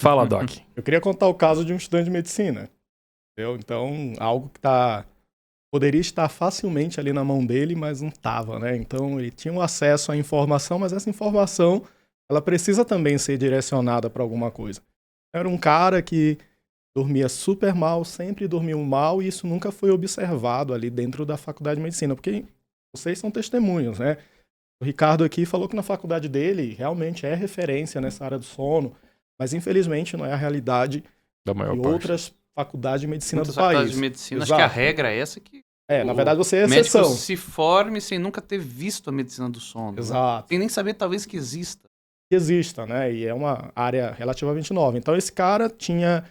Fala, Doc. Eu queria contar o caso de um estudante de medicina. Entendeu? Então, algo que poderia estar facilmente ali na mão dele, mas não estava, né? Então, ele tinha um acesso à informação, mas essa informação, ela precisa também ser direcionada para alguma coisa. Era um cara que dormia super mal, sempre dormiu mal, e isso nunca foi observado ali dentro da faculdade de medicina, porque vocês são testemunhos, né? O Ricardo aqui falou que na faculdade dele realmente é referência nessa área do sono, mas infelizmente não é a realidade Da maior de parte. outras faculdades de medicina Muitas do país. faculdades de medicina, acho Exato. que a regra é essa que Na verdade você é o médico exceção. se forme sem nunca ter visto a medicina do sono. Né? Exato. Sem nem saber talvez que exista. Que exista, né? E é uma área relativamente nova. Então esse cara tinha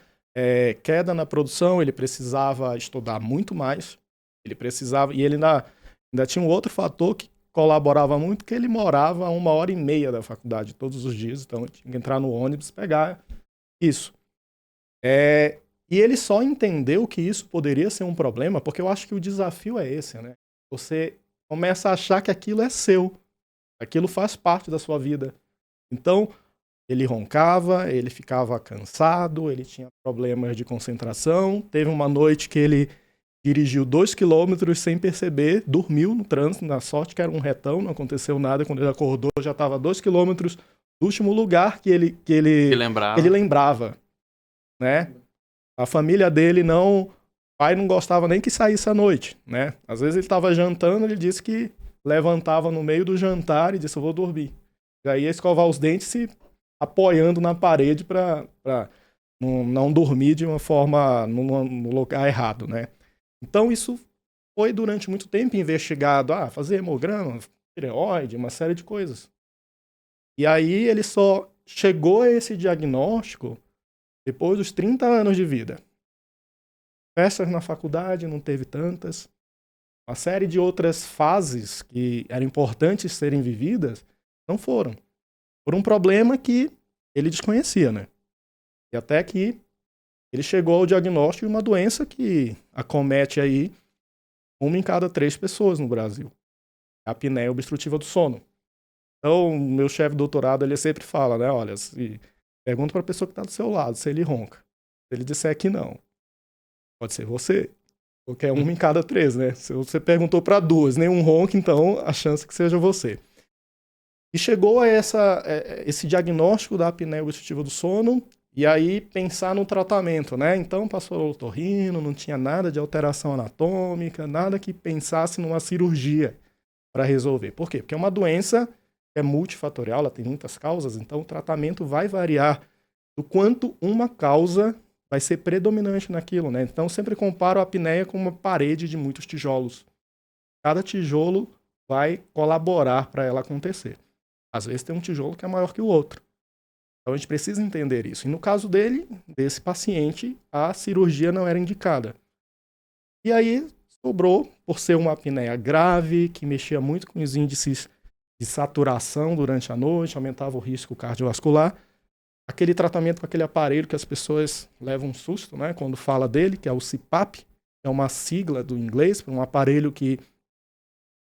queda na produção, ele precisava estudar muito mais, e ele ainda tinha um outro fator que colaborava muito, que ele morava a 1h30 da faculdade todos os dias, então ele tinha que entrar no ônibus e pegar isso. E ele só entendeu que isso poderia ser um problema, porque eu acho que o desafio é esse, né? Você começa a achar que aquilo é seu, aquilo faz parte da sua vida. Então, ele roncava, ele ficava cansado, ele tinha problemas de concentração. Teve uma noite que ele dirigiu 2 quilômetros sem perceber, dormiu no trânsito, na sorte que era um retão, não aconteceu nada. Quando ele acordou, já estava 2 quilômetros do último lugar que ele lembrava, né? A família dele o pai não gostava nem que saísse à noite, né? Às vezes ele estava jantando, ele disse que levantava no meio do jantar e disse, eu vou dormir. E aí ia escovar os dentes se apoiando na parede para não dormir de uma forma no lugar errado, né? Então isso foi durante muito tempo investigado, fazer hemograma, tireoide, uma série de coisas. E aí ele só chegou a esse diagnóstico depois dos 30 anos de vida. Festas na faculdade, não teve tantas. Uma série de outras fases que eram importantes serem vividas, não foram. Por um problema que ele desconhecia, né? E até que ele chegou ao diagnóstico de uma doença que acomete aí 1 em cada 3 pessoas no Brasil. A apneia obstrutiva do sono. Então, o meu chefe de doutorado, ele sempre fala, né? Olha, pergunta para a pessoa que está do seu lado se ele ronca. Se ele disser que não, pode ser você. Porque é 1 em cada 3, né? Se você perguntou para 2, nenhum ronca, então a chance é que seja você. E chegou a esse diagnóstico da apneia obstrutiva do sono, e aí pensar no tratamento, né? Então passou o otorrino, não tinha nada de alteração anatômica, nada que pensasse numa cirurgia para resolver. Por quê? Porque é uma doença que é multifatorial, ela tem muitas causas, então o tratamento vai variar do quanto uma causa vai ser predominante naquilo, né? Então eu sempre comparo a apneia com uma parede de muitos tijolos. Cada tijolo vai colaborar para ela acontecer. Às vezes tem um tijolo que é maior que o outro. Então a gente precisa entender isso. E no caso desse paciente, a cirurgia não era indicada. E aí sobrou, por ser uma apneia grave, que mexia muito com os índices de saturação durante a noite, aumentava o risco cardiovascular, aquele tratamento com aquele aparelho que as pessoas levam um susto, né, quando fala dele, que é o CPAP, que é uma sigla do inglês, para um aparelho que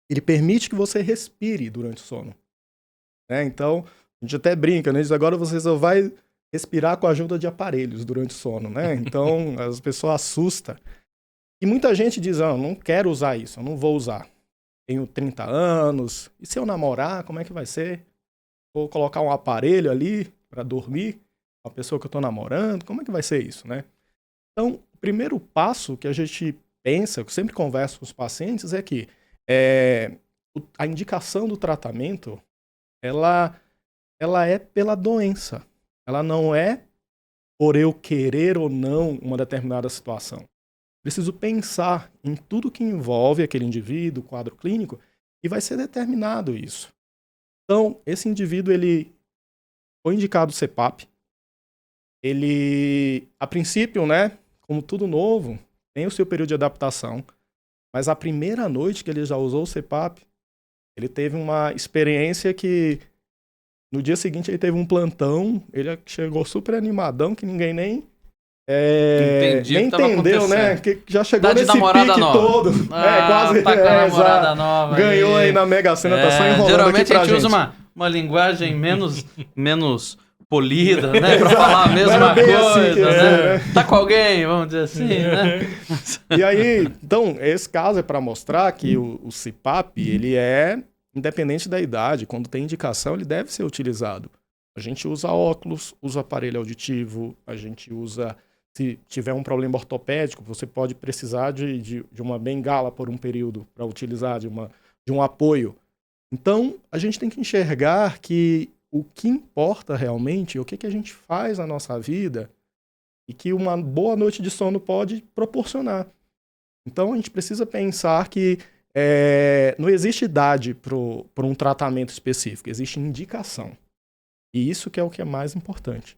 ele permite que você respire durante o sono. Então, a gente até brinca, né? Diz, agora você só vai respirar com a ajuda de aparelhos durante o sono, né? Então, as pessoas assustam. E muita gente diz, não quero usar isso, eu não vou usar. Tenho 30 anos, e se eu namorar, como é que vai ser? Vou colocar um aparelho ali para dormir com a pessoa que eu estou namorando, como é que vai ser isso, né? Então, o primeiro passo que a gente pensa, que eu sempre converso com os pacientes, é que a indicação do tratamento ela é pela doença. Ela não é por eu querer ou não uma determinada situação. Preciso pensar em tudo que envolve aquele indivíduo, o quadro clínico, e vai ser determinado isso. Então, esse indivíduo, ele foi indicado o CPAP. Ele, a princípio, né, como tudo novo, tem o seu período de adaptação, mas a primeira noite que ele já usou o CPAP, ele teve uma experiência que no dia seguinte ele teve um plantão, ele chegou super animadão, que ninguém nem entendeu, né? Que já chegou nesse pique nova. todo. Quase. Tá com a namorada nova. Ganhou aí na Mega Sena, tá só enrolando geralmente aqui pra a gente gente. usa uma linguagem menos polida, né? Pra falar a mesma coisa, né? Tá com alguém, vamos dizer assim, né? E aí, então, esse caso é para mostrar que o CPAP, ele é independente da idade, quando tem indicação, ele deve ser utilizado. A gente usa óculos, usa aparelho auditivo, a gente usa, se tiver um problema ortopédico, você pode precisar de uma bengala por um período para utilizar, de um apoio. Então, a gente tem que enxergar que o que importa realmente é o que a gente faz na nossa vida e que uma boa noite de sono pode proporcionar. Então, a gente precisa pensar que não existe idade para um tratamento específico, existe indicação. E isso que é o que é mais importante.